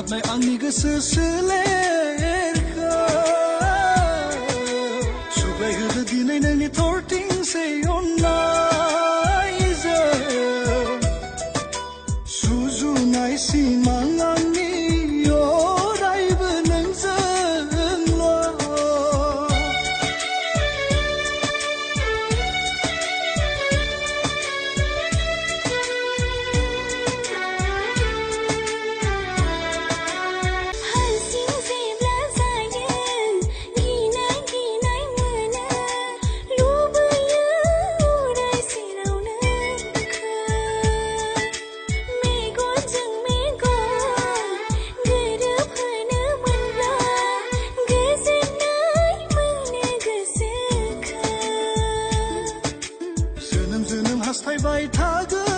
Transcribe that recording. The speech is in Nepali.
हाबनाय आंनि गोसो सोलेरखौ सुग्लायहोदो दिनै नोंनि थरथिंसे अननायजों सुजुनाय सिमां आंनि अरायबो नोंजोंल' हारसिं जेब्ला जायो गिनाय गिनाय मोनो लुबैयो अराय सेराव नोंखौ मेगनजों मेगन गोरोबहोनो मोनब्ला गोजोननाय मोनो गोसोखौ जोनोम जोनोम हास्थायबाय थागोन